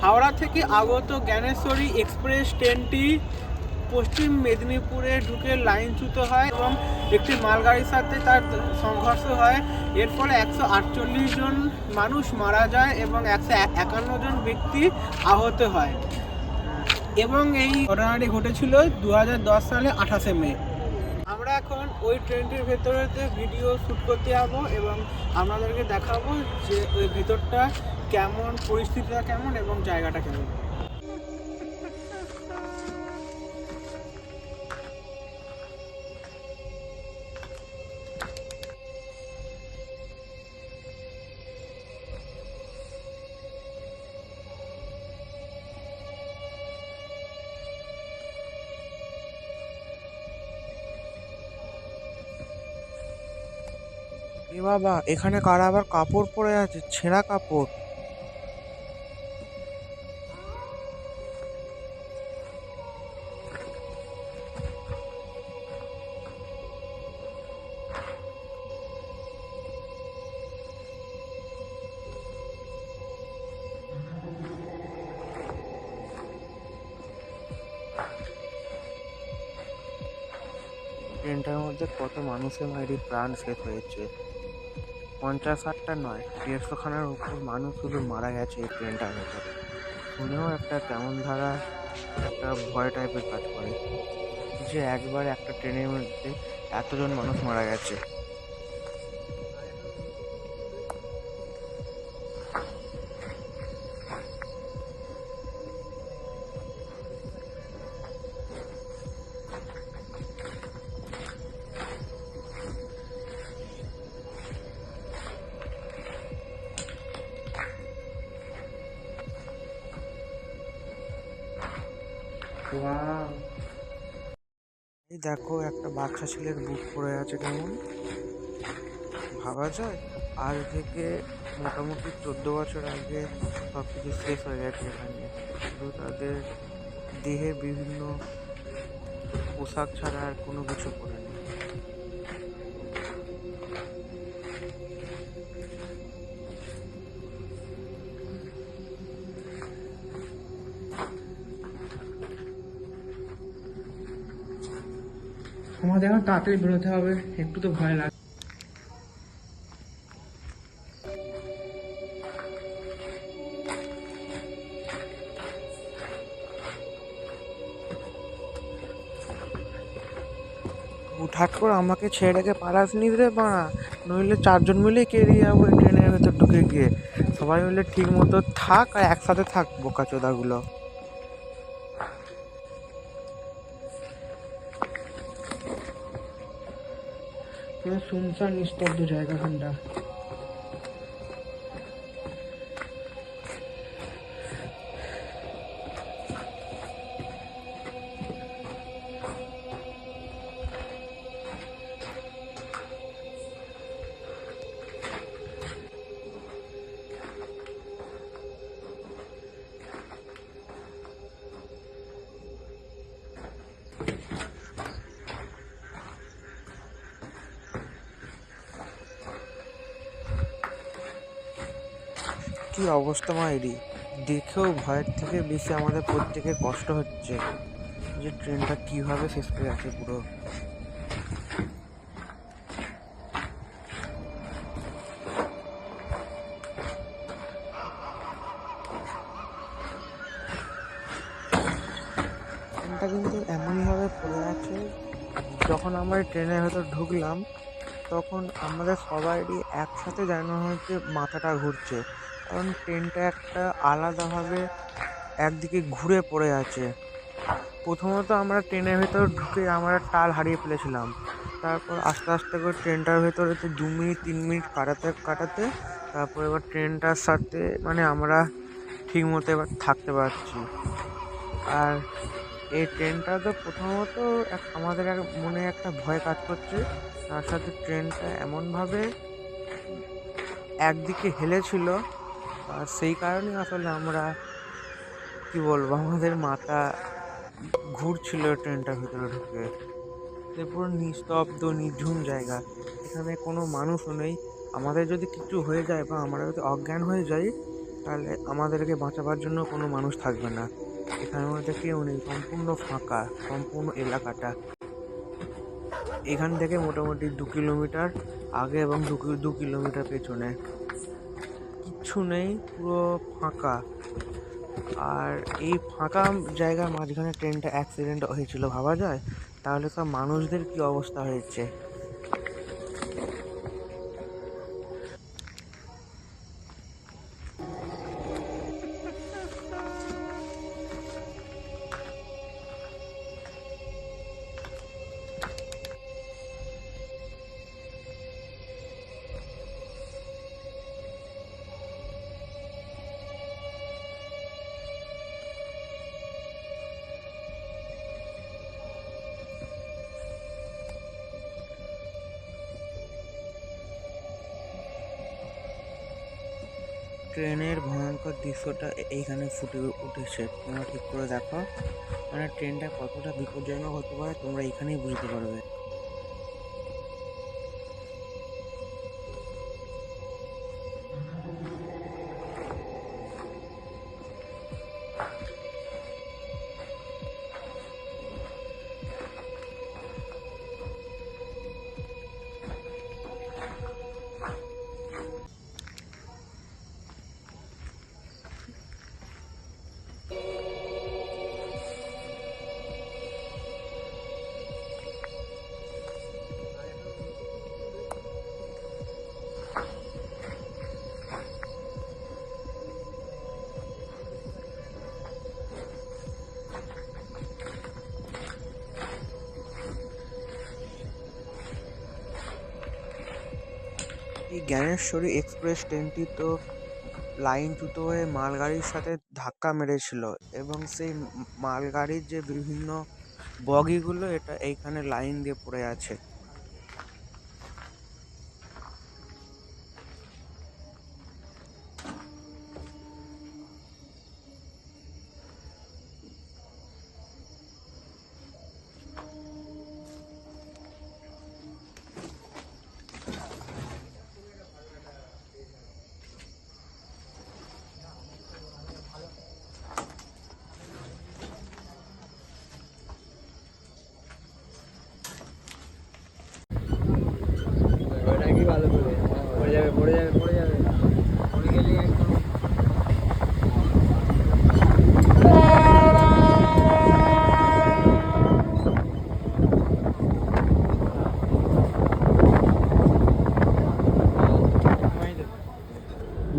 হাওড়া থেকে আগত জ্ঞানেশ্বরী এক্সপ্রেস ট্রেনটি পশ্চিম মেদিনীপুরে ঢুকে লাইনচ্যুত হয় এবং একটি মালগাড়ির সাথে তার সংঘর্ষ হয়। এর ফলে 148 জন মানুষ মারা যায় এবং 151 জন ব্যক্তি আহত হয় এবং এই ঘটনাটি ঘটেছিল 2010 সালে 28শে মে। আমরা এখন ওই ট্রেনটির ভেতরেতে ভিডিও শ্যুট করতে যাবো এবং আপনাদেরকে দেখাবো যে ওই ভেতরটা কেমন, পরিস্থিতিটা কেমন এবং জায়গাটা কেমন। এ বাবা, এখানে কারা আবার কাপড় পরে আছে, ছেঁড়া কাপড়। ট্রেনটার মধ্যে কত মানুষের মায়েরই প্রাণ শেষ হয়েছে। 50-60টা নয়, 150খানার উপর মানুষ শুধু মারা গেছে এই ট্রেনটার ভেতরে। শুনেও একটা কেমন ধারা, একটা ভয় টাইপের কাজ করে যে একবার একটা ট্রেনের মধ্যে এতজন মানুষ মারা গেছে। এই দেখো, একটা বাচ্চা ছেলের বুক পড়ে আছে। কেমন ভাবা যায়, আজ থেকে মোটামুটি 14 বছর আগে সব কিছু শেষ হয়ে গেছে এখানে। শুধু তাদের দেহের বিভিন্ন পোশাক ছাড়া আর কোনো কিছু পরে নেই। আমাদের এখন তাড়াতাড়ি বেরোতে হবে, একটু তো ভয় লাগে। হুটহাট করে আমাকে ছেড়ে রেখে পালাস নি রে বাড়া, নইলে 4জন মিলেই কেরিয়ে যাবো এই ট্রেনের ভেতর ঢুকে গিয়ে। সবাই মিলে ঠিক মতো থাক আর একসাথে থাক, বোকাচোদাগুলো। পুরো শুনশান নিস্তব্ধ জায়গাখানটা। কি অবস্থা মাইরি, দেখেও ভয়ের থেকে বেশি আমাদের প্রত্যেকের কষ্ট হচ্ছে যে ট্রেনটা কিভাবে শেষ করে আছে পুরো। ট্রেনটা কিন্তু এমনইভাবে পড়ে আছে, যখন আমরা ট্রেনের ভেতর ঢুকলাম তখন আমাদের সবারই একসাথে জানানো হয়েছে মাথাটা ঘুরছে, কারণ ট্রেনটা একটা আলাদাভাবে একদিকে ঘুরে পড়ে আছে। প্রথমত আমরা ট্রেনের ভেতর ঢুকে আমরা টাল হারিয়ে ফেলেছিলাম। তারপর আস্তে আস্তে করে ট্রেনটার ভেতরে তো 2 মিনিট 3 মিনিট কাটাতে কাটাতে তারপর এবার ট্রেনটার সাথে মানে আমরা ঠিক মতো এবার থাকতে পারছি। আর এই ট্রেনটা তো প্রথমত আমাদের মনে একটা ভয় কাজ করছে, তার সাথে ট্রেনটা এমনভাবে একদিকে হেলেছিল, আর সেই কারণে আসলে আমরা কি বলবো, আমাদের মাথা ঘুরছিল ট্রেনটার ভিতরে ঢুকে। পুরো নিস্তব্ধ নিঝুম জায়গা, এখানে কোনো মানুষও নেই। আমাদের যদি কিছু হয়ে যায় বা আমরা যদি অজ্ঞান হয়ে যাই তাহলে আমাদেরকে বাঁচাবার জন্য কোনো মানুষ থাকবে না। এখানের মধ্যে কেউ নেই, সম্পূর্ণ ফাঁকা সম্পূর্ণ এলাকাটা। এখান থেকে মোটামুটি 2 কিলোমিটার আগে এবং 2 কিলোমিটার পেছনে কিচ্ছু নেই, পুরো ফাঁকা। আর এই ফাঁকা জায়গার মাঝখানে ট্রেনটা অ্যাক্সিডেন্ট হয়েছিল, ভাবা যায়? তাহলে সব মানুষদের কি অবস্থা হয়েছে। ট্রেনের ভয়ঙ্কর দৃশ্যটা এইখানে ফুটে উঠেছে, তোমরা ঠিক করে দেখো। মানে ট্রেনটা কতটা বিপজ্জনক হতে পারে তোমরা এখানেই বুঝতে পারবে। এই জ্ঞানেশ্বরী এক্সপ্রেস ট্রেনটি তো লাইনচ্যুত হয়ে মালগাড়ির সাথে ধাক্কা মেরেছিল, এবং সেই মালগাড়ির যে বিভিন্ন বগিগুলো এটা এইখানে লাইন দিয়ে পড়ে আছে।